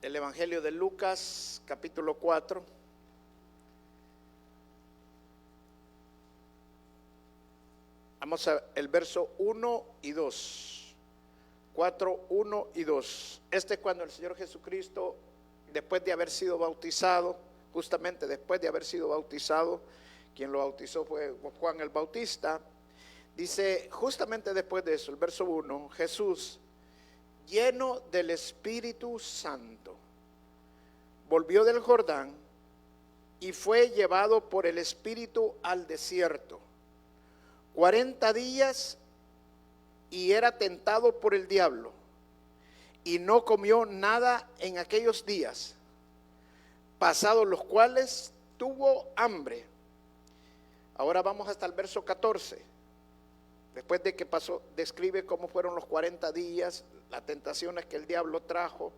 El Evangelio de Lucas, capítulo 4. Vamos a el verso 1 y 2. 4, 1 y 2. Este es cuando el Señor Jesucristo, después de haber sido bautizado, justamente después de haber sido bautizado, quien lo bautizó fue Juan el Bautista. Dice, justamente después de eso, el verso 1, Jesús, lleno del Espíritu Santo, volvió del Jordán y fue llevado por el Espíritu al desierto 40 días, y era tentado por el diablo, y no comió nada en aquellos días, pasados los cuales tuvo hambre. Ahora vamos hasta el verso 14. Después de que pasó, describe cómo fueron los 40 días, las tentaciones que el diablo trajo.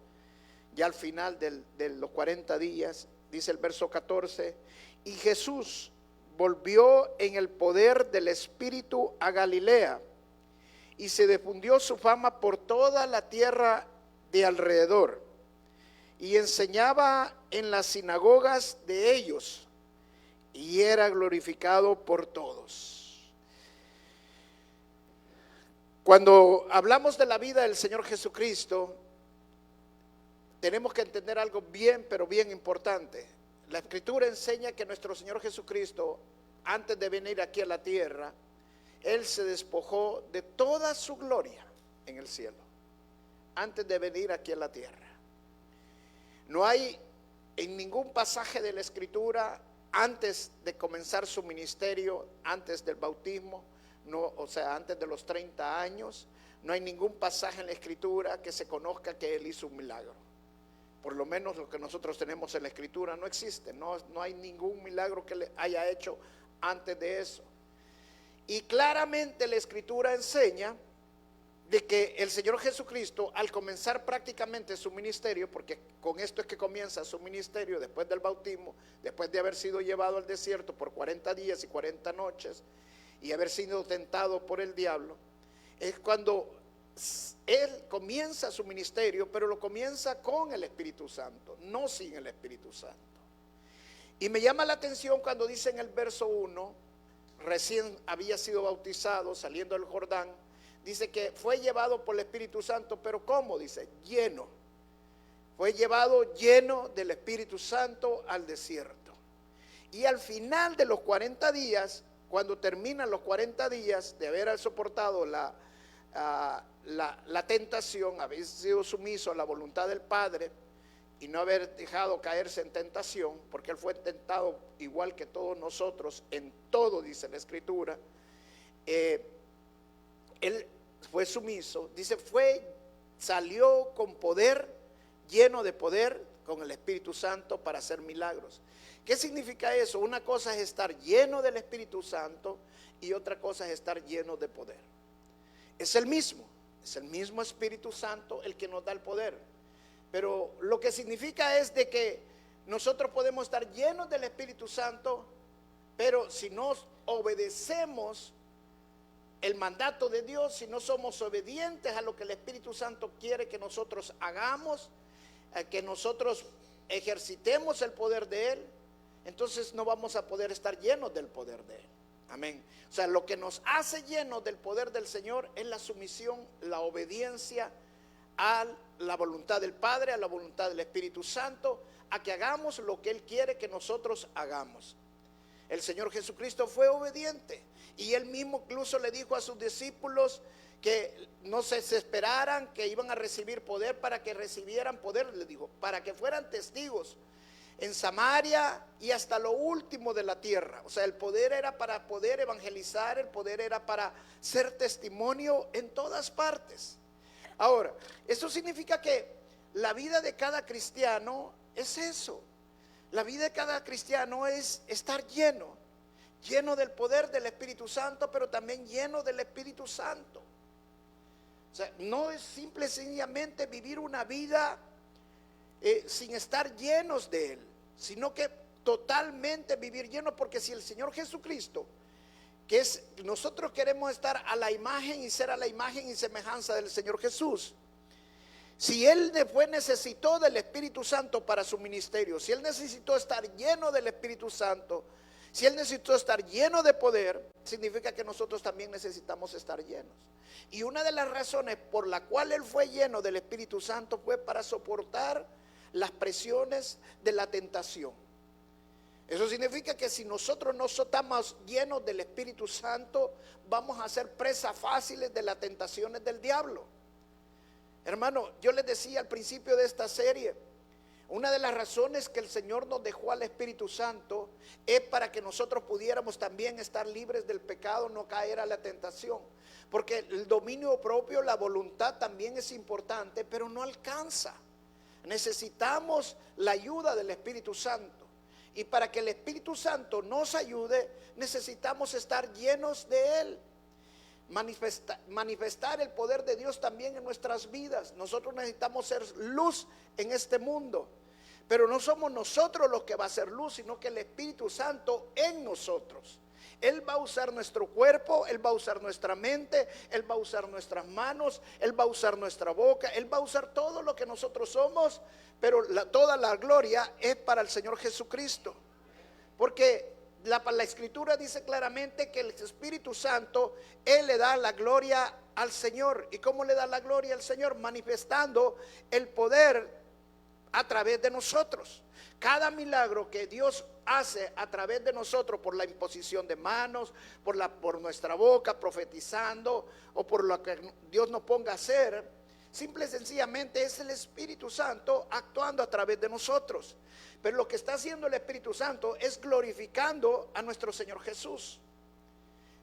Ya al final de los 40 días, dice el verso 14, y Jesús volvió en el poder del Espíritu a Galilea, y se difundió su fama por toda la tierra de alrededor, y enseñaba en las sinagogas de ellos, y era glorificado por todos. Cuando hablamos de la vida del Señor Jesucristo, tenemos que entender algo bien, pero bien importante. La Escritura enseña que nuestro Señor Jesucristo, antes de venir aquí a la tierra, Él se despojó de toda su gloria en el cielo, antes de venir aquí a la tierra. No hay en ningún pasaje de la Escritura, antes de comenzar su ministerio, antes del bautismo, no, o sea, antes de los 30 años, no hay ningún pasaje en la Escritura que se conozca que Él hizo un milagro. Por lo menos lo que nosotros tenemos en la Escritura no existe, no hay ningún milagro que le haya hecho antes de eso. Y claramente la Escritura enseña de que el Señor Jesucristo, al comenzar prácticamente su ministerio, porque con esto es que comienza su ministerio después del bautismo, después de haber sido llevado al desierto por 40 días y 40 noches, y haber sido tentado por el diablo, es cuando Él comienza su ministerio, pero lo comienza con el Espíritu Santo, no sin el Espíritu Santo. Y me llama la atención cuando dice en el verso 1, recién había sido bautizado saliendo del Jordán, dice que fue llevado por el Espíritu Santo, pero ¿cómo? Dice, lleno. Fue llevado lleno del Espíritu Santo al desierto. Y al final de los 40 días, cuando terminan los 40 días de haber soportado la tentación, haber sido sumiso a la voluntad del Padre y no haber dejado caerse en tentación, porque Él fue tentado igual que todos nosotros, en todo, dice la Escritura, Él fue sumiso, dice, salió con poder, lleno de poder, con el Espíritu Santo para hacer milagros. ¿Qué significa eso? Una cosa es estar lleno del Espíritu Santo y otra cosa es estar lleno de poder. Es el mismo Espíritu Santo el que nos da el poder. Pero lo que significa es de que nosotros podemos estar llenos del Espíritu Santo, pero si no obedecemos el mandato de Dios, si no somos obedientes a lo que el Espíritu Santo quiere que nosotros hagamos, que nosotros ejercitemos el poder de Él, entonces no vamos a poder estar llenos del poder de Él. Amén. O sea, lo que nos hace llenos del poder del Señor es la sumisión, la obediencia a la voluntad del Padre, a la voluntad del Espíritu Santo, a que hagamos lo que Él quiere que nosotros hagamos. El Señor Jesucristo fue obediente y Él mismo incluso le dijo a sus discípulos que no se esperaran que iban a recibir poder, para que recibieran poder, le dijo, para que fueran testigos en Samaria y hasta lo último de la tierra. O sea, el poder era para poder evangelizar, el poder era para ser testimonio en todas partes. Ahora, eso significa que la vida de cada cristiano es eso. La vida de cada cristiano es estar lleno del poder del Espíritu Santo, pero también lleno del Espíritu Santo. O sea, no es simple y sencillamente vivir una vida sin estar llenos de Él, sino que totalmente vivir llenos, porque si el Señor Jesucristo, nosotros queremos estar a la imagen y ser a la imagen y semejanza del Señor Jesús, Si él después necesitó del Espíritu Santo para su ministerio, si él necesitó estar lleno del Espíritu Santo, si él necesitó estar lleno de poder, significa que nosotros también necesitamos estar llenos. Y una de las razones por la cual él fue lleno del Espíritu Santo fue para soportar las presiones de la tentación. Eso significa que si nosotros no estamos llenos del Espíritu Santo, vamos a ser presas fáciles de las tentaciones del diablo. Hermano, yo les decía al principio de esta serie, una de las razones que el Señor nos dejó al Espíritu Santo es para que nosotros pudiéramos también estar libres del pecado, no caer a la tentación. Porque el dominio propio, la voluntad también es importante, pero no alcanza. Necesitamos la ayuda del Espíritu Santo. Y para que el Espíritu Santo nos ayude, necesitamos estar llenos de Él. Manifestar el poder de Dios también en nuestras vidas. Nosotros necesitamos ser luz en este mundo. Pero no somos nosotros los que va a ser luz, sino que el Espíritu Santo en nosotros. Él va a usar nuestro cuerpo, Él va a usar nuestra mente, Él va a usar nuestras manos, Él va a usar nuestra boca, Él va a usar todo lo que nosotros somos, pero toda la gloria es para el Señor Jesucristo. Porque la Escritura dice claramente que el Espíritu Santo, Él le da la gloria al Señor. ¿Y cómo le da la gloria al Señor? Manifestando el poder a través de nosotros. Cada milagro que Dios hace a través de nosotros, por la imposición de manos, por nuestra boca, profetizando, o por lo que Dios nos ponga a hacer, simple y sencillamente es el Espíritu Santo actuando a través de nosotros. Pero lo que está haciendo el Espíritu Santo es glorificando a nuestro Señor Jesús.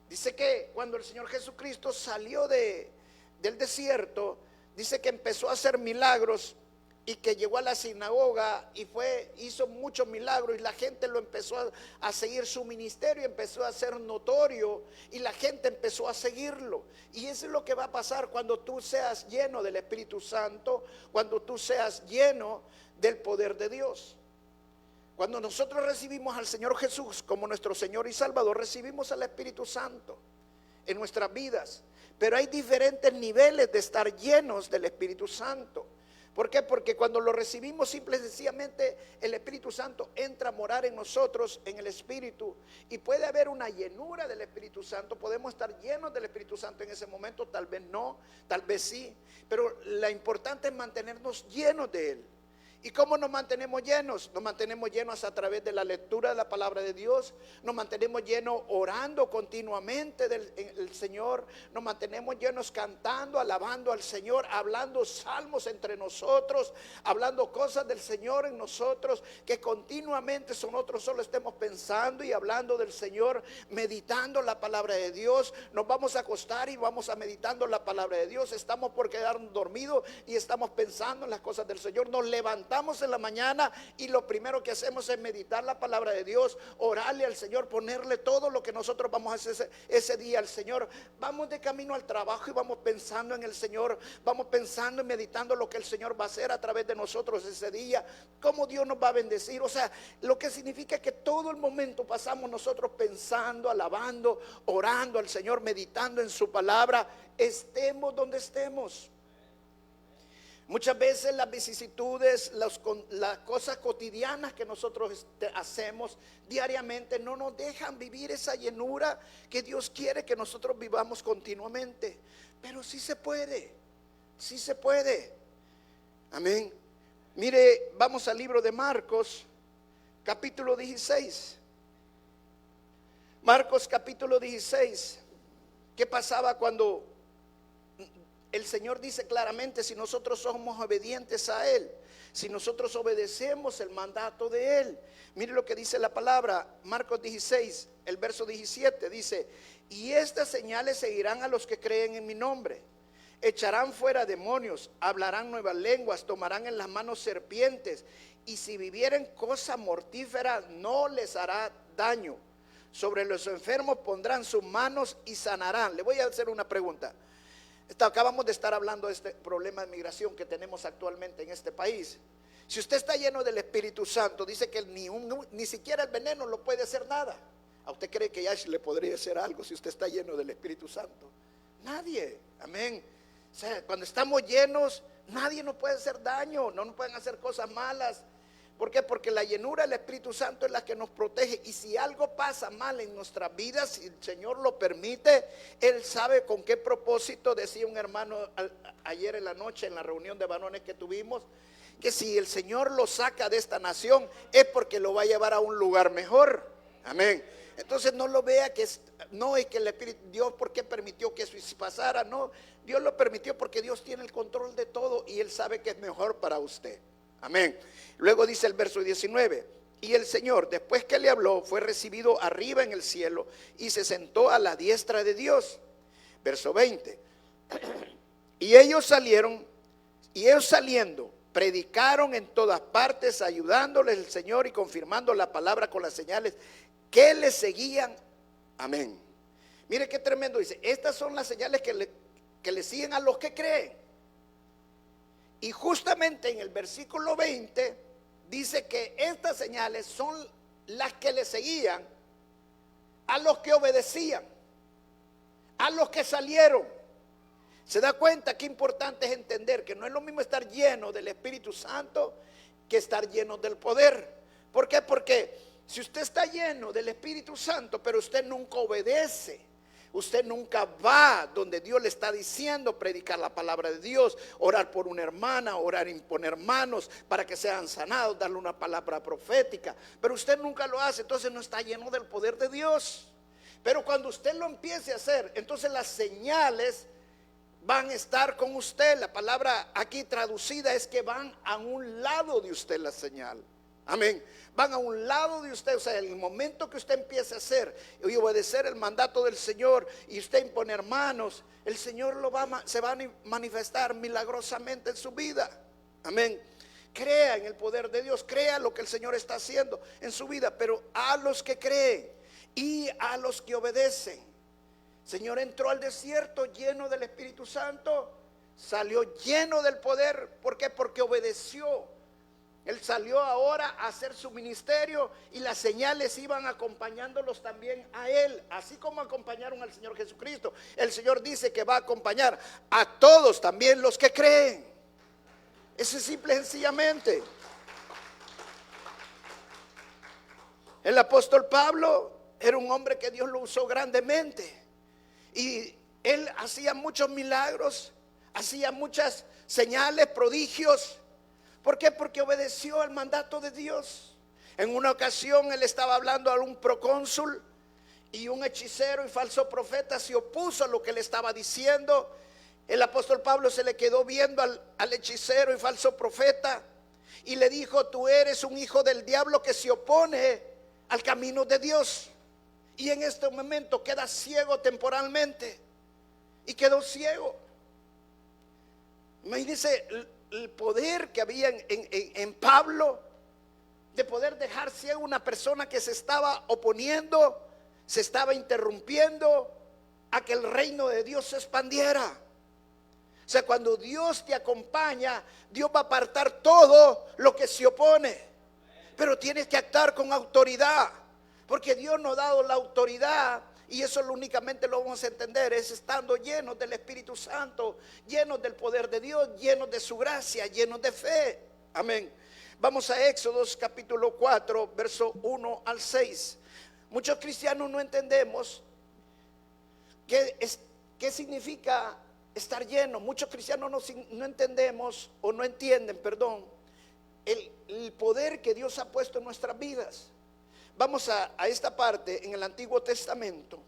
Dice que cuando el Señor Jesucristo salió del desierto, dice que empezó a hacer milagros, y que llegó a la sinagoga y hizo muchos milagros, y la gente lo empezó a seguir, su ministerio empezó a ser notorio y la gente empezó a seguirlo. Y eso es lo que va a pasar cuando tú seas lleno del Espíritu Santo, cuando tú seas lleno del poder de Dios. Cuando nosotros recibimos al Señor Jesús como nuestro Señor y Salvador, recibimos al Espíritu Santo en nuestras vidas. Pero hay diferentes niveles de estar llenos del Espíritu Santo. ¿Por qué? Porque cuando lo recibimos, simple y sencillamente el Espíritu Santo entra a morar en nosotros, en el Espíritu, y puede haber una llenura del Espíritu Santo. Podemos estar llenos del Espíritu Santo en ese momento, tal vez no, tal vez sí, pero lo importante es mantenernos llenos de Él. ¿Y cómo nos mantenemos llenos? Nos mantenemos llenos a través de la lectura de la palabra de Dios. Nos mantenemos llenos orando continuamente del Señor. Nos mantenemos llenos cantando, alabando al Señor, hablando salmos entre nosotros, hablando cosas del Señor en nosotros, que continuamente nosotros solo estemos pensando y hablando del Señor, meditando la palabra de Dios. Nos vamos a acostar y vamos a meditando la palabra de Dios. Estamos por quedarnos dormidos y estamos pensando en las cosas del Señor. Nos levantamos en la mañana y lo primero que hacemos es meditar la palabra de Dios, orarle al Señor, ponerle todo lo que nosotros vamos a hacer ese día al Señor. Vamos de camino al trabajo y vamos pensando en el Señor, vamos pensando y meditando lo que el Señor va a hacer a través de nosotros ese día, cómo Dios nos va a bendecir. O sea, lo que significa que todo el momento pasamos nosotros pensando, alabando, orando al Señor, meditando en su palabra, estemos donde estemos. Muchas veces las vicisitudes, las cosas cotidianas que nosotros hacemos diariamente no nos dejan vivir esa llenura que Dios quiere que nosotros vivamos continuamente. Pero sí se puede, sí se puede. Amén. Mire, vamos al libro de Marcos, capítulo 16. Marcos capítulo 16. ¿Qué pasaba cuando el Señor dice claramente, si nosotros somos obedientes a Él, si nosotros obedecemos el mandato de Él? Mire lo que dice la palabra, Marcos 16, el verso 17, dice: y estas señales seguirán a los que creen en mi nombre. Echarán fuera demonios, hablarán nuevas lenguas, tomarán en las manos serpientes, y si vivieren cosa mortífera no les hará daño. Sobre los enfermos pondrán sus manos y sanarán. Le voy a hacer una pregunta. Acabamos de estar hablando de este problema de migración que tenemos actualmente en este país. Si usted está lleno del Espíritu Santo, dice que ni siquiera el veneno lo puede hacer nada. ¿A usted cree que ya le podría hacer algo si usted está lleno del Espíritu Santo? Nadie, amén. O sea, cuando estamos llenos, Nadie nos puede hacer daño, no nos pueden hacer cosas malas. ¿Por qué? Porque la llenura del Espíritu Santo es la que nos protege. Y si algo pasa mal en nuestras vidas, si el Señor lo permite, Él sabe con qué propósito. Decía un hermano ayer en la noche en la reunión de varones que tuvimos, que si el Señor lo saca de esta nación es porque lo va a llevar a un lugar mejor. Amén. Entonces no lo vea que no es que el Espíritu, Dios por qué permitió que eso pasara. No, Dios lo permitió porque Dios tiene el control de todo y Él sabe que es mejor para usted. Amén. Luego dice el verso 19: y el Señor, después que le habló, fue recibido arriba en el cielo y se sentó a la diestra de Dios. Verso 20: y ellos saliendo, predicaron en todas partes, ayudándoles el Señor y confirmando la palabra con las señales que le seguían. Amén. Mire qué tremendo, dice, estas son las señales que le siguen a los que creen. Y justamente en el versículo 20 dice que estas señales son las que le seguían a los que obedecían, a los que salieron. ¿Se da cuenta qué importante es entender que no es lo mismo estar lleno del Espíritu Santo que estar lleno del poder? ¿Por qué? Porque si usted está lleno del Espíritu Santo, pero usted nunca obedece, usted nunca va donde Dios le está diciendo, predicar la palabra de Dios, orar por una hermana, orar, imponer manos para que sean sanados, darle una palabra profética, pero usted nunca lo hace, entonces no está lleno del poder de Dios. Pero cuando usted lo empiece a hacer, entonces las señales van a estar con usted. La palabra aquí traducida es que van a un lado de usted la señal. Amén. Van a un lado de usted. O sea, en el momento que usted empiece a hacer y obedecer el mandato del Señor y usted imponer manos, el Señor se va a manifestar milagrosamente en su vida. Amén. Crea en el poder de Dios, crea lo que el Señor está haciendo en su vida, pero a los que creen y a los que obedecen. Señor entró al desierto lleno del Espíritu Santo, salió lleno del poder. ¿Por qué? Porque obedeció. Él salió ahora a hacer su ministerio y las señales iban acompañándolos también a él, así como acompañaron al Señor Jesucristo. El Señor dice que va a acompañar a todos, también los que creen. Eso es simple y sencillamente. El apóstol Pablo era un hombre que Dios lo usó grandemente y él hacía muchos milagros, hacía muchas señales, prodigios. ¿Por qué? Porque obedeció al mandato de Dios. En una ocasión él estaba hablando a un procónsul y un hechicero y falso profeta se opuso a lo que le estaba diciendo. El apóstol Pablo se le quedó viendo al hechicero y falso profeta y le dijo: tú eres un hijo del diablo que se opone al camino de Dios. Y en este momento queda ciego temporalmente. Y quedó ciego. Imagínense el poder que había en Pablo de poder dejar ciego a una persona que se estaba oponiendo, se estaba interrumpiendo a que el reino de Dios se expandiera. O sea, cuando Dios te acompaña, Dios va a apartar todo lo que se opone. Pero tienes que actuar con autoridad, porque Dios nos ha dado la autoridad. Y eso únicamente lo vamos a entender es estando llenos del Espíritu Santo, llenos del poder de Dios, llenos de su gracia, llenos de fe. Amén. Vamos a Éxodos capítulo 4, verso 1 al 6. Muchos cristianos no entendemos qué significa estar lleno. Muchos cristianos no entendemos o no entienden, perdón, el poder que Dios ha puesto en nuestras vidas. Vamos a esta parte en el Antiguo Testamento,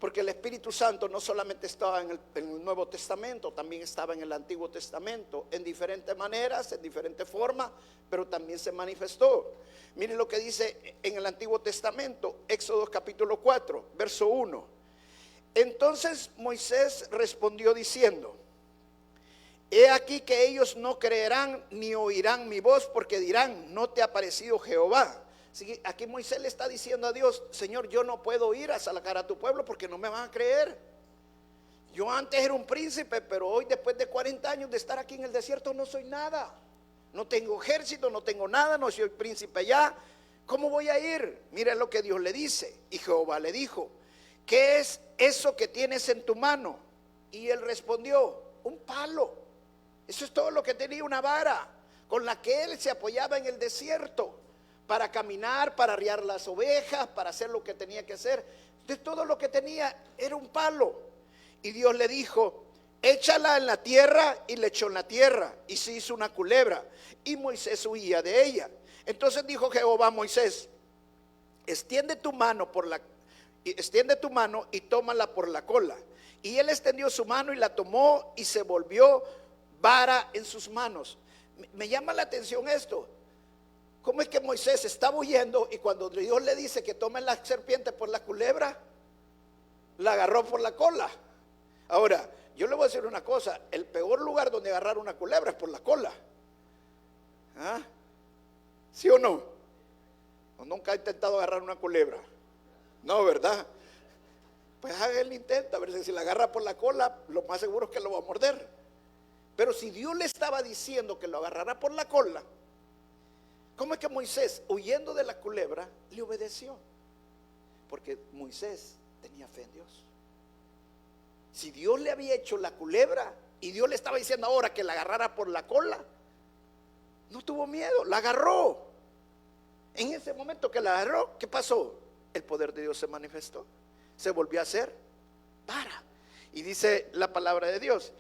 porque el Espíritu Santo no solamente estaba en el Nuevo Testamento, también estaba en el Antiguo Testamento, en diferentes maneras, en diferentes formas, pero también se manifestó. Miren lo que dice en el Antiguo Testamento, Éxodo capítulo 4, verso 1. Entonces Moisés respondió diciendo: he aquí que ellos no creerán ni oirán mi voz, porque dirán: no te ha parecido Jehová. Aquí Moisés le está diciendo a Dios: Señor, yo no puedo ir a sacar a tu pueblo porque no me van a creer. Yo antes era un príncipe, pero hoy, después de 40 años de estar aquí en el desierto, no soy nada. No tengo ejército, no tengo nada, no soy príncipe ya. ¿Cómo voy a ir? Mira lo que Dios le dice. Y Jehová le dijo: ¿qué es eso que tienes en tu mano? Y él respondió: un palo. Eso es todo lo que tenía, una vara con la que él se apoyaba en el desierto para caminar, para arriar las ovejas, para hacer lo que tenía que hacer. Entonces todo lo que tenía era un palo. Y Dios le dijo: échala en la tierra, y le echó en la tierra, y se hizo una culebra, y Moisés huía de ella. Entonces dijo Jehová a Moisés: extiende tu mano y tómala por la cola. Y él extendió su mano y la tomó, y se volvió vara en sus manos. Me llama la atención esto. ¿Cómo es que Moisés estaba huyendo y cuando Dios le dice que tome la serpiente por la culebra, la agarró por la cola? Ahora, yo le voy a decir una cosa: el peor lugar donde agarrar una culebra es por la cola. ¿Ah? ¿Sí o no? ¿O nunca ha intentado agarrar una culebra? No, ¿verdad? Pues haga el intento, a ver si la agarra por la cola, lo más seguro es que lo va a morder. Pero si Dios le estaba diciendo que lo agarrara por la cola, ¿cómo es que Moisés, huyendo de la culebra, le obedeció? Porque Moisés tenía fe en Dios. Si Dios le había hecho la culebra y Dios le estaba diciendo ahora que la agarrara por la cola, no tuvo miedo, la agarró. En ese momento que la agarró, ¿qué pasó? El poder de Dios se manifestó, se volvió a hacer vara. Y dice la palabra de Dios,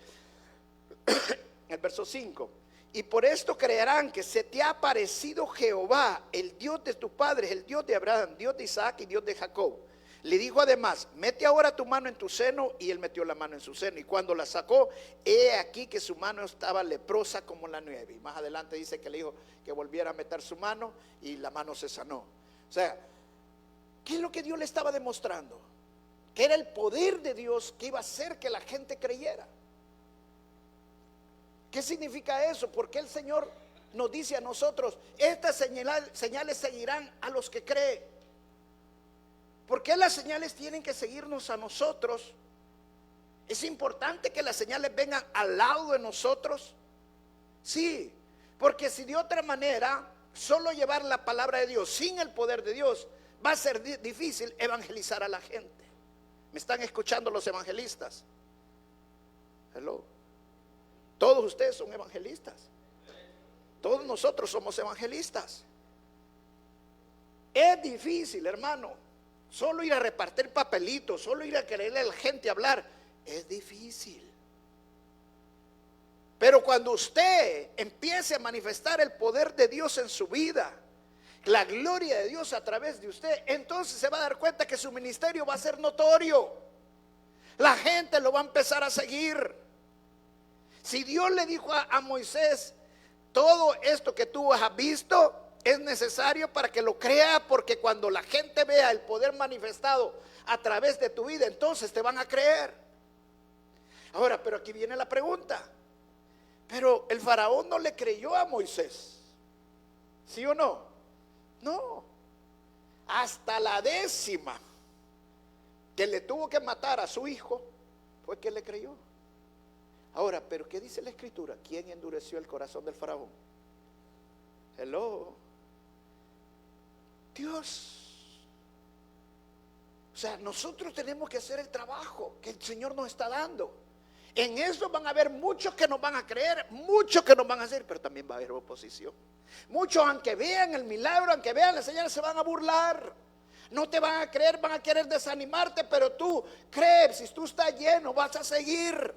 el verso 5: y por esto creerán que se te ha aparecido Jehová, el Dios de tus padres, el Dios de Abraham, Dios de Isaac y Dios de Jacob. Le dijo además: mete ahora tu mano en tu seno. Y él metió la mano en su seno, y cuando la sacó, he aquí que su mano estaba leprosa como la nieve. Y más adelante dice que le dijo que volviera a meter su mano, y la mano se sanó. O sea, ¿qué es lo que Dios le estaba demostrando? Que era el poder de Dios que iba a hacer que la gente creyera. ¿Qué significa eso? Porque el Señor nos dice a nosotros: estas señales seguirán a los que creen. ¿Por qué las señales tienen que seguirnos a nosotros? ¿Es importante que las señales vengan al lado de nosotros? Sí, porque si de otra manera solo llevar la palabra de Dios sin el poder de Dios, va a ser difícil evangelizar a la gente. ¿Me están escuchando los evangelistas? Hello. Todos ustedes son evangelistas. Todos nosotros somos evangelistas. Es difícil, hermano. Solo ir a repartir papelitos, solo ir a quererle a la gente hablar, es difícil. Pero cuando usted empiece a manifestar el poder de Dios en su vida, la gloria de Dios a través de usted, entonces se va a dar cuenta que su ministerio va a ser notorio. La gente lo va a empezar a seguir. Si Dios le dijo a Moisés: todo esto que tú has visto es necesario para que lo crea, porque cuando la gente vea el poder manifestado a través de tu vida, entonces te van a creer. Ahora, pero aquí viene la pregunta: pero el faraón no le creyó a Moisés, ¿sí o no? No, hasta la 10ª que le tuvo que matar a su hijo fue que le creyó. Ahora, pero ¿qué dice la escritura? ¿Quién endureció el corazón del faraón? Hello. Dios. O sea, nosotros tenemos que hacer el trabajo que el Señor nos está dando. En eso van a haber muchos que nos van a creer, muchos que nos van a hacer, pero también va a haber oposición. Muchos, aunque vean el milagro, aunque vean la señal, se van a burlar. No te van a creer, van a querer desanimarte, pero tú crees, si tú estás lleno, vas a seguir.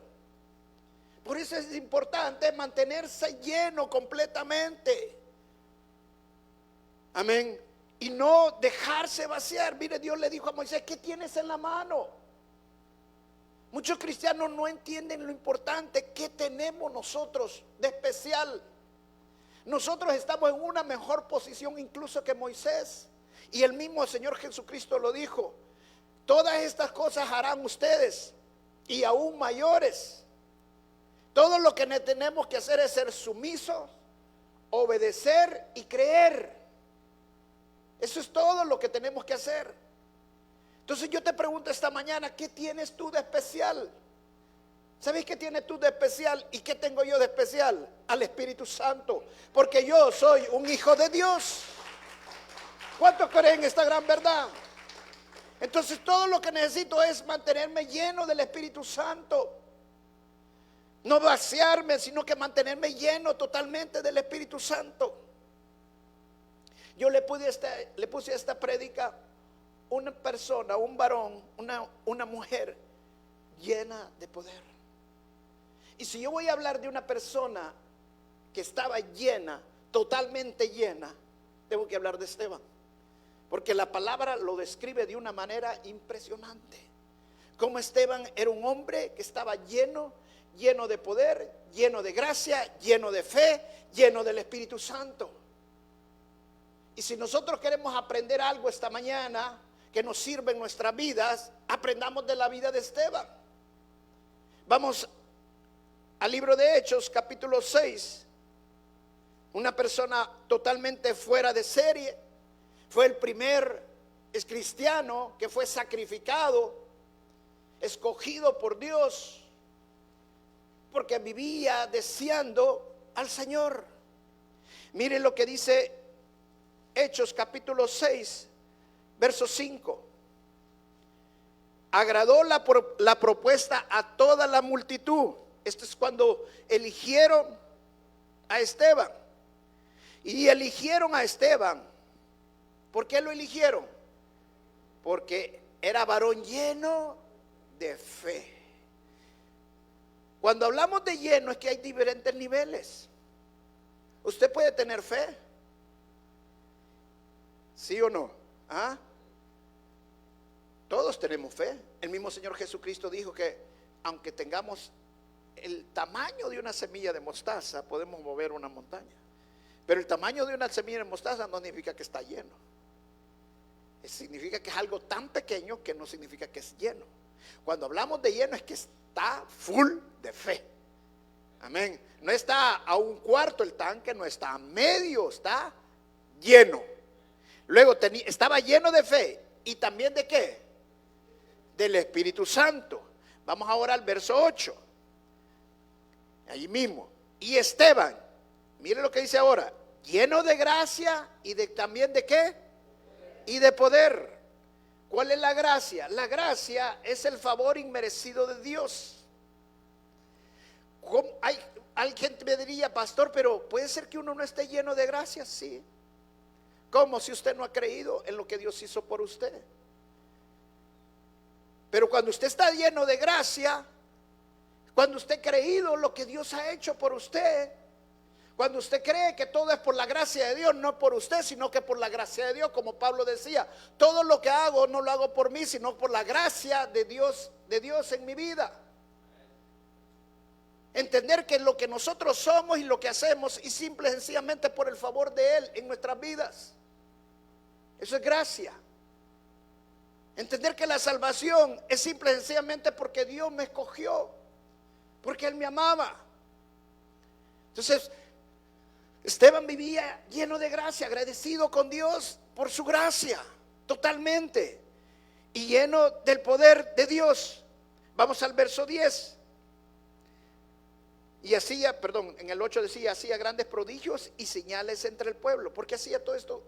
Por eso es importante mantenerse lleno completamente. Amén. Y no dejarse vaciar. Mire, Dios le dijo a Moisés: ¿qué tienes en la mano? Muchos cristianos no entienden lo importante que tenemos nosotros de especial. Nosotros estamos en una mejor posición incluso que Moisés. Y el mismo Señor Jesucristo lo dijo: todas estas cosas harán ustedes y aún mayores. Todo lo que tenemos que hacer es ser sumisos, obedecer y creer. Eso es todo lo que tenemos que hacer. Entonces yo te pregunto esta mañana: ¿qué tienes tú de especial? ¿Sabes qué tienes tú de especial y qué tengo yo de especial? Al Espíritu Santo, porque yo soy un hijo de Dios. ¿Cuántos creen esta gran verdad? Entonces todo lo que necesito es mantenerme lleno del Espíritu Santo. No vaciarme, sino que mantenerme lleno totalmente del Espíritu Santo. Yo le puse a esta prédica una persona, un varón, una mujer llena de poder. Y si yo voy a hablar de una persona que estaba llena, totalmente llena, tengo que hablar de Esteban, porque la palabra lo describe de una manera impresionante. Como Esteban era un hombre que estaba lleno de poder, lleno de gracia, lleno de fe, lleno del Espíritu Santo. Y si nosotros queremos aprender algo esta mañana que nos sirva en nuestras vidas, aprendamos de la vida de Esteban. Vamos al libro de Hechos, capítulo 6. Una persona totalmente fuera de serie. Fue el primer cristiano que fue sacrificado, escogido por Dios, porque vivía deseando al Señor. Miren lo que dice Hechos capítulo 6, verso 5. Agradó la propuesta a toda la multitud. Esto es cuando eligieron a Esteban. Y eligieron a Esteban. ¿Por qué lo eligieron? Porque era varón lleno de fe. Cuando hablamos de lleno es que hay diferentes niveles. Usted puede tener fe, ¿sí o no? ¿Ah? Todos tenemos fe. El mismo Señor Jesucristo dijo que aunque tengamos el tamaño de una semilla de mostaza, podemos mover una montaña. Pero el tamaño de una semilla de mostaza no significa que está lleno. Significa que es algo tan pequeño que no significa que es lleno. Cuando hablamos de lleno es que está full de fe. Amén. No está a un cuarto el tanque, no está a medio, está lleno. Luego estaba lleno de fe. ¿Y también de qué? Del Espíritu Santo. Vamos ahora al verso 8. Allí mismo. Y Esteban, mire lo que dice ahora, lleno de gracia y también de qué? Y de poder. ¿Cuál es la gracia? La gracia es el favor inmerecido de Dios. Hay gente que me diría, pastor, pero puede ser que uno no esté lleno de gracia. Sí. ¿Cómo? Si usted no ha creído en lo que Dios hizo por usted. Pero cuando usted está lleno de gracia, cuando usted ha creído lo que Dios ha hecho por usted, cuando usted cree que todo es por la gracia de Dios, no por usted, sino que por la gracia de Dios, como Pablo decía, todo lo que hago no lo hago por mí, sino por la gracia de Dios en mi vida. Entender que lo que nosotros somos y lo que hacemos es simple y sencillamente por el favor de Él en nuestras vidas. Eso es gracia. Entender que la salvación es simple y sencillamente porque Dios me escogió, porque Él me amaba. Entonces, Esteban vivía lleno de gracia, agradecido con Dios por su gracia, totalmente, y lleno del poder de Dios. Vamos al verso 10. Y hacía, en el 8 decía, hacía grandes prodigios y señales entre el pueblo. ¿Por qué hacía todo esto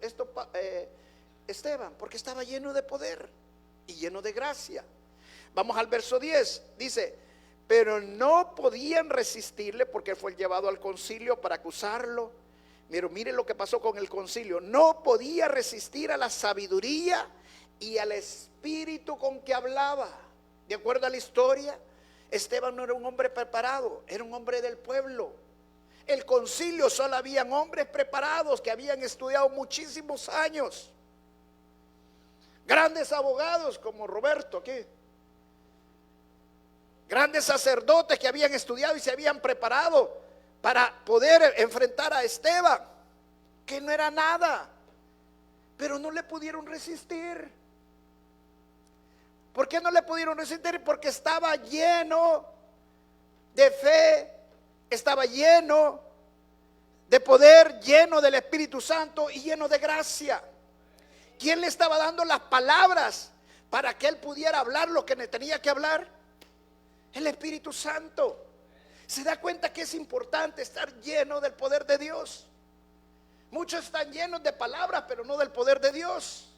Esteban? Porque estaba lleno de poder y lleno de gracia. Vamos al verso 10, dice, pero no podían resistirle porque fue llevado al concilio para acusarlo. Mire lo que pasó con el concilio. No podía resistir a la sabiduría y al espíritu con que hablaba. De acuerdo a la historia, Esteban no era un hombre preparado, era un hombre del pueblo. El concilio solo habían hombres preparados que habían estudiado muchísimos años. Grandes abogados como Roberto aquí. Grandes sacerdotes que habían estudiado y se habían preparado para poder enfrentar a Esteban, que no era nada, pero no le pudieron resistir. ¿Por qué no le pudieron resistir? Porque estaba lleno de fe, estaba lleno de poder, lleno del Espíritu Santo y lleno de gracia. ¿Quién le estaba dando las palabras para que él pudiera hablar lo que le tenía que hablar? El Espíritu Santo. ¿Se da cuenta que es importante estar lleno del poder de Dios? Muchos están llenos de palabras, pero no del poder de Dios.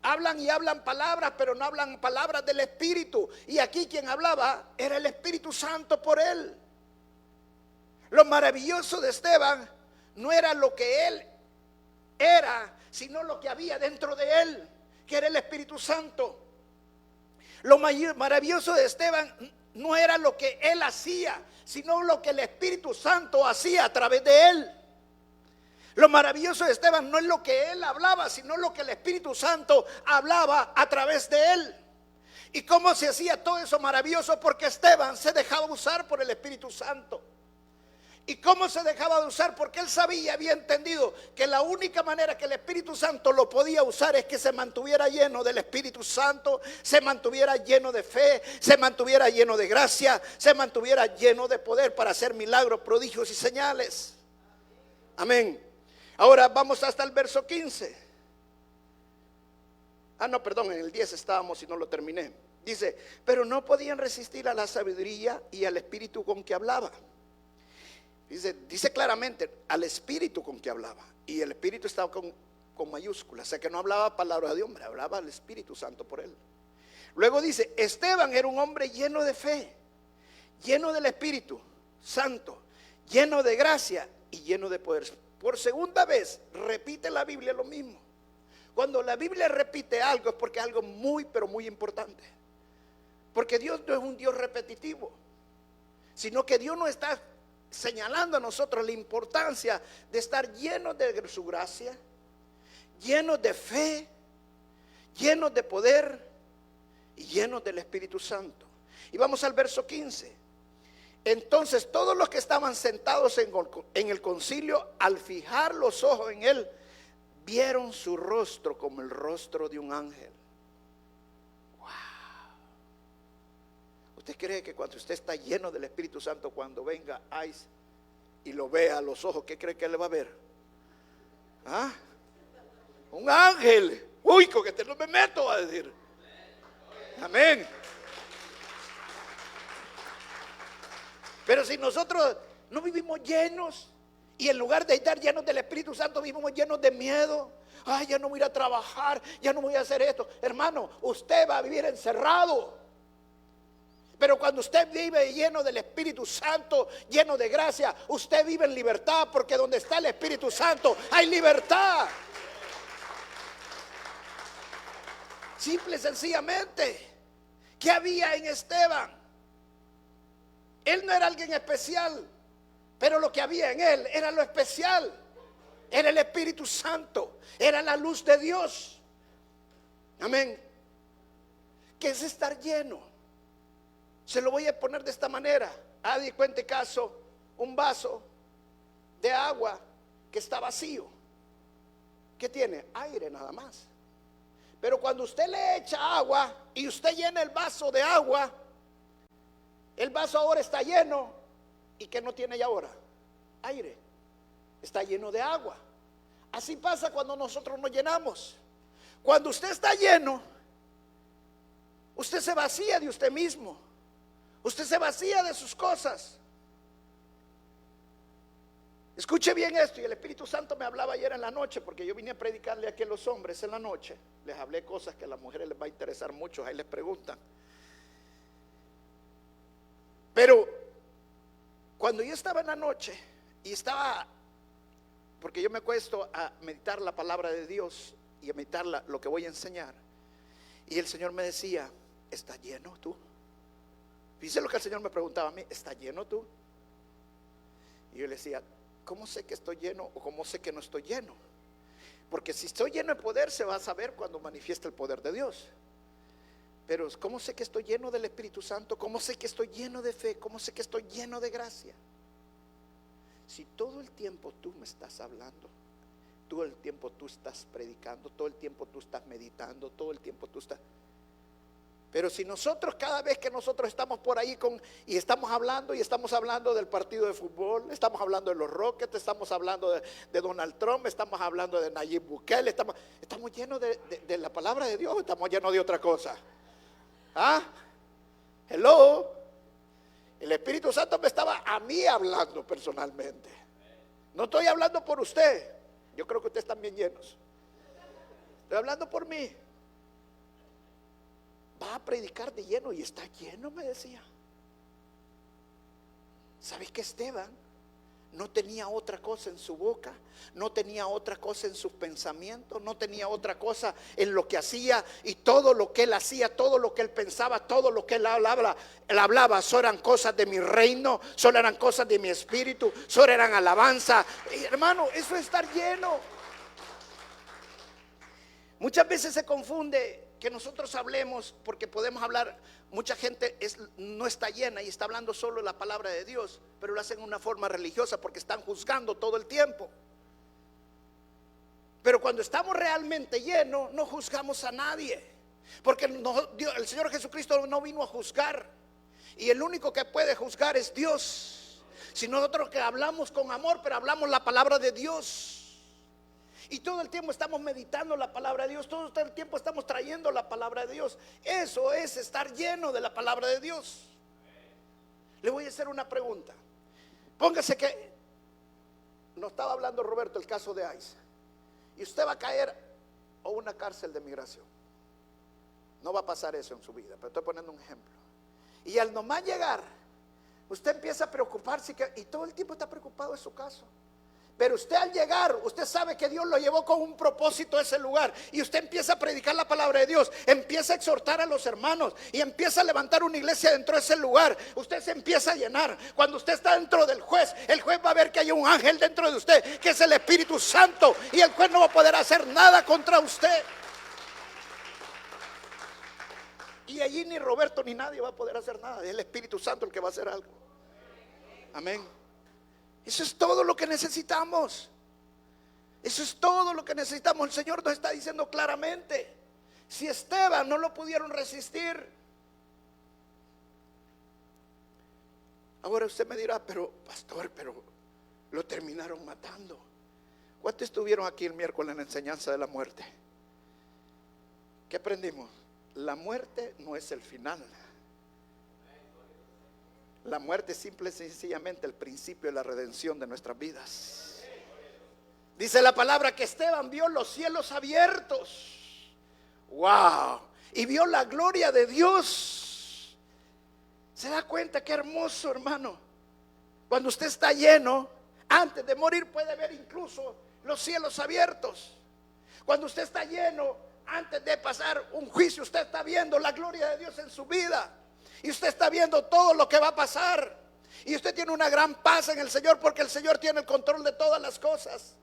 Hablan y hablan palabras, pero no hablan palabras del Espíritu. Y aquí quien hablaba era el Espíritu Santo por él. Lo maravilloso de Esteban no era lo que él era, sino lo que había dentro de él, que era el Espíritu Santo. Lo maravilloso de Esteban no era lo que él hacía, sino lo que el Espíritu Santo hacía a través de él. Lo maravilloso de Esteban no es lo que él hablaba, sino lo que el Espíritu Santo hablaba a través de él. ¿Y cómo se hacía todo eso maravilloso? Porque Esteban se dejaba usar por el Espíritu Santo. ¿Y cómo se dejaba de usar? Porque él sabía, había entendido que la única manera que el Espíritu Santo lo podía usar es que se mantuviera lleno del Espíritu Santo, se mantuviera lleno de fe, se mantuviera lleno de gracia, se mantuviera lleno de poder para hacer milagros, prodigios y señales. Amén. Ahora vamos hasta el verso 15. No, perdón, en el 10 estábamos y no lo terminé. Dice, pero no podían resistir a la sabiduría y al espíritu con que hablaba. Dice claramente al espíritu con que hablaba. Y el espíritu estaba con mayúsculas. O sea que no hablaba palabras de hombre, hablaba al Espíritu Santo por él. Luego dice, Esteban era un hombre lleno de fe, lleno del Espíritu Santo, lleno de gracia y lleno de poder. Por segunda vez repite la Biblia lo mismo. Cuando la Biblia repite algo es porque es algo muy, pero muy importante. Porque Dios no es un Dios repetitivo, sino que Dios nos está señalando a nosotros la importancia de estar llenos de su gracia, llenos de fe, llenos de poder y llenos del Espíritu Santo. Y vamos al verso 15. Entonces todos los que estaban sentados en el concilio, al fijar los ojos en él, vieron su rostro como el rostro de un ángel. Wow. ¿Usted cree que cuando usted está lleno del Espíritu Santo, cuando venga Ice y lo vea a los ojos, qué cree que le va a ver? Un ángel. Uy, con este no me meto, a decir. Amén. Pero si nosotros no vivimos llenos, y en lugar de estar llenos del Espíritu Santo, vivimos llenos de miedo. Ay, ya no voy a ir a trabajar, ya no voy a hacer esto. Hermano, usted va a vivir encerrado. Pero cuando usted vive lleno del Espíritu Santo, lleno de gracia, usted vive en libertad, porque donde está el Espíritu Santo hay libertad. Simple y sencillamente. ¿Qué había en Esteban? Él no era alguien especial, pero lo que había en él era lo especial. Era el Espíritu Santo, era la luz de Dios. Amén. ¿Qué es estar lleno? Se lo voy a poner de esta manera. De cuente caso, un vaso de agua que está vacío. ¿Qué tiene? Aire nada más. Pero cuando usted le echa agua y usted llena el vaso de agua, el vaso ahora está lleno. ¿Y qué no tiene ya ahora? Aire. Está lleno de agua. Así pasa cuando nosotros nos llenamos. Cuando usted está lleno, usted se vacía de usted mismo. Usted se vacía de sus cosas. Escuche bien esto. Y el Espíritu Santo me hablaba ayer en la noche, porque yo vine a predicarle aquí a los hombres en la noche. Les hablé cosas que a las mujeres les va a interesar mucho. Ahí les preguntan. Pero cuando yo estaba en la noche y estaba, porque yo me acuesto a meditar la palabra de Dios y a meditar lo que voy a enseñar, y el Señor me decía, ¿estás lleno tú? Fíjese lo que el Señor me preguntaba a mí, ¿estás lleno tú? Y yo le decía, ¿cómo sé que estoy lleno o cómo sé que no estoy lleno? Porque si estoy lleno de poder, se va a saber cuando manifiesta el poder de Dios. Pero ¿cómo sé que estoy lleno del Espíritu Santo? ¿Cómo sé que estoy lleno de fe? ¿Cómo sé que estoy lleno de gracia? Si todo el tiempo tú me estás hablando, todo el tiempo tú estás predicando, todo el tiempo tú estás meditando, todo el tiempo tú estás... Pero si nosotros, cada vez que nosotros estamos por ahí y estamos hablando del partido de fútbol, estamos hablando de los Rockets, estamos hablando de Donald Trump, estamos hablando de Nayib Bukele, estamos llenos de la palabra de Dios, estamos llenos de otra cosa. Hello. El Espíritu Santo me estaba a mí hablando personalmente. No estoy hablando por usted. Yo creo que ustedes están bien llenos. Estoy hablando por mí. Va a predicar de lleno y está lleno, me decía. ¿Sabes qué, Esteban? no tenía otra cosa en su boca, no tenía otra cosa en sus pensamientos, no tenía otra cosa en lo que hacía, y todo lo que él hacía, todo lo que él pensaba, todo lo que él hablaba, solo eran cosas de mi reino, solo eran cosas de mi espíritu, solo eran alabanza. Hermano, eso es estar lleno. Muchas veces se confunde que nosotros hablemos, porque podemos hablar, mucha gente no está llena y está hablando solo la palabra de Dios, pero lo hacen de una forma religiosa porque están juzgando todo el tiempo. Pero cuando estamos realmente llenos, no juzgamos a nadie, porque el Señor Jesucristo no vino a juzgar, y el único que puede juzgar es Dios. Si nosotros que hablamos con amor, pero hablamos la palabra de Dios, y todo el tiempo estamos meditando la palabra de Dios, todo el tiempo estamos trayendo la palabra de Dios, eso es estar lleno de la palabra de Dios. Le voy a hacer una pregunta. Póngase que nos estaba hablando Roberto el caso de ICE, y usted va a caer a una cárcel de migración. No va a pasar eso en su vida, pero estoy poniendo un ejemplo. Y al nomás llegar, usted empieza a preocuparse, y todo el tiempo está preocupado de su caso. Pero usted al llegar, usted sabe que Dios lo llevó con un propósito a ese lugar, y usted empieza a predicar la palabra de Dios, empieza a exhortar a los hermanos, y empieza a levantar una iglesia dentro de ese lugar. Usted se empieza a llenar. Cuando usted está dentro del juez, el juez va a ver que hay un ángel dentro de usted, que es el Espíritu Santo, y el juez no va a poder hacer nada contra usted. Y allí ni Roberto ni nadie va a poder hacer nada. Es el Espíritu Santo el que va a hacer algo. Amén. Eso es todo lo que necesitamos. Eso es todo lo que necesitamos. El Señor nos está diciendo claramente. Si Esteban no lo pudieron resistir, ahora usted me dirá, pero pastor, pero lo terminaron matando. ¿Cuántos estuvieron aquí el miércoles en la enseñanza de la muerte? ¿Qué aprendimos? La muerte no es el final. La muerte es simple y sencillamente el principio de la redención de nuestras vidas. Dice la palabra que Esteban vio los cielos abiertos. ¡Wow! Y vio la gloria de Dios. ¿Se da cuenta qué hermoso, hermano? Cuando usted está lleno, antes de morir puede ver incluso los cielos abiertos. Cuando usted está lleno, antes de pasar un juicio, usted está viendo la gloria de Dios en su vida. Y usted está viendo todo lo que va a pasar. Y usted tiene una gran paz en el Señor, porque el Señor tiene el control de todas las cosas.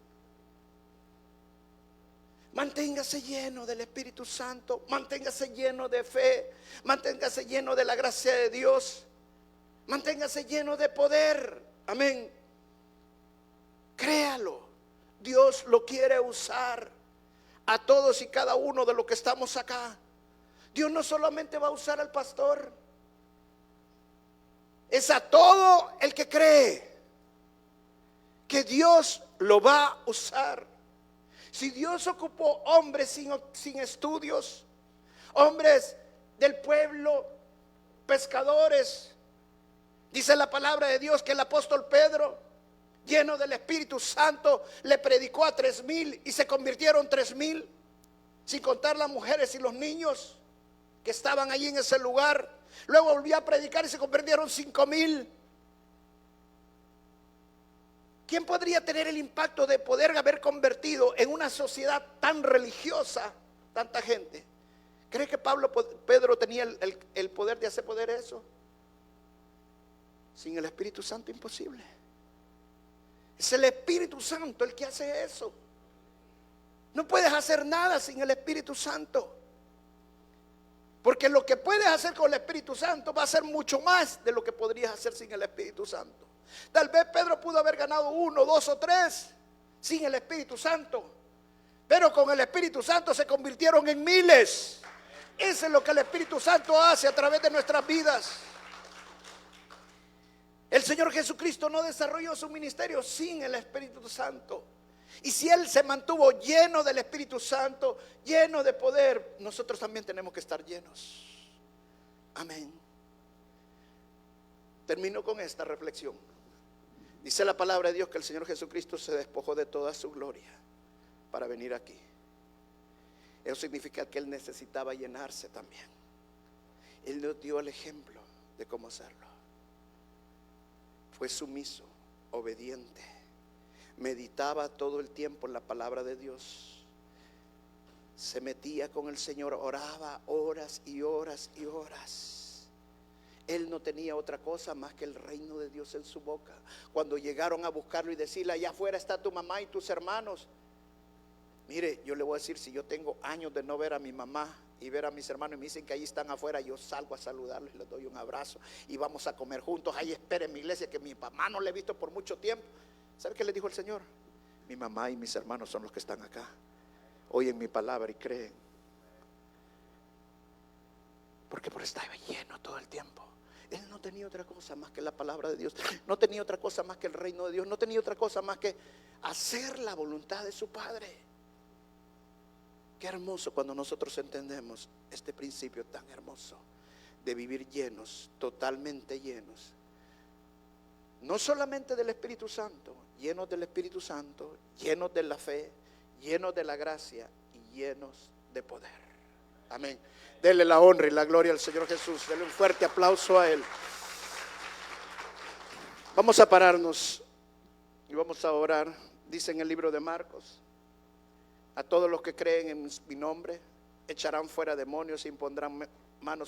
Manténgase lleno del Espíritu Santo. Manténgase lleno de fe. Manténgase lleno de la gracia de Dios. Manténgase lleno de poder. Amén. Créalo. Dios lo quiere usar a todos y cada uno de los que estamos acá. Dios no solamente va a usar al pastor, es a todo el que cree que Dios lo va a usar. Si Dios ocupó hombres sin estudios, hombres del pueblo, pescadores, dice la palabra de Dios que el apóstol Pedro, lleno del Espíritu Santo, le predicó a 3,000 y se convirtieron 3,000, sin contar las mujeres y los niños que estaban allí en ese lugar. Luego volvió a predicar y se convirtieron 5,000. ¿Quién podría tener el impacto de poder haber convertido en una sociedad tan religiosa tanta gente? ¿Cree que Pedro tenía el poder de hacer poder eso? Sin el Espíritu Santo, imposible. Es el Espíritu Santo el que hace eso. No puedes hacer nada sin el Espíritu Santo, porque lo que puedes hacer con el Espíritu Santo va a ser mucho más de lo que podrías hacer sin el Espíritu Santo. Tal vez Pedro pudo haber ganado 1, 2 o 3 sin el Espíritu Santo, pero con el Espíritu Santo se convirtieron en miles. Eso es lo que el Espíritu Santo hace a través de nuestras vidas. El Señor Jesucristo no desarrolló su ministerio sin el Espíritu Santo. Y si Él se mantuvo lleno del Espíritu Santo, lleno de poder, nosotros también tenemos que estar llenos. Amén. Termino con esta reflexión. Dice la palabra de Dios que el Señor Jesucristo se despojó de toda su gloria para venir aquí. Eso significa que Él necesitaba llenarse también. Él nos dio el ejemplo de cómo hacerlo. Fue sumiso obediente. Meditaba todo el tiempo en la palabra de Dios. Se metía con el Señor, oraba horas y horas y horas. Él no tenía otra cosa más que el reino de Dios en su boca. Cuando llegaron a buscarlo y decirle: allá afuera está tu mamá y tus hermanos. Mire, yo le voy a decir, si yo tengo años de no ver a mi mamá y ver a mis hermanos y me dicen que ahí están afuera, yo salgo a saludarlos y les doy un abrazo y vamos a comer juntos. Ahí esperen en mi iglesia, que mi mamá no la he visto por mucho tiempo. ¿Sabe qué le dijo el Señor? Mi mamá y mis hermanos son los que están acá, oyen mi palabra y creen. Porque estaba lleno todo el tiempo. Él no tenía otra cosa más que la palabra de Dios. No tenía otra cosa más que el reino de Dios. No tenía otra cosa más que hacer la voluntad de su Padre. Qué hermoso cuando nosotros entendemos este principio tan hermoso de vivir llenos, totalmente llenos. No solamente del Espíritu Santo, llenos del Espíritu Santo, llenos de la fe, llenos de la gracia y llenos de poder. Amén. Denle la honra y la gloria al Señor Jesús. Denle un fuerte aplauso a Él. Vamos a pararnos y vamos a orar. Dice en el libro de Marcos: a todos los que creen en mi nombre echarán fuera demonios e impondrán manos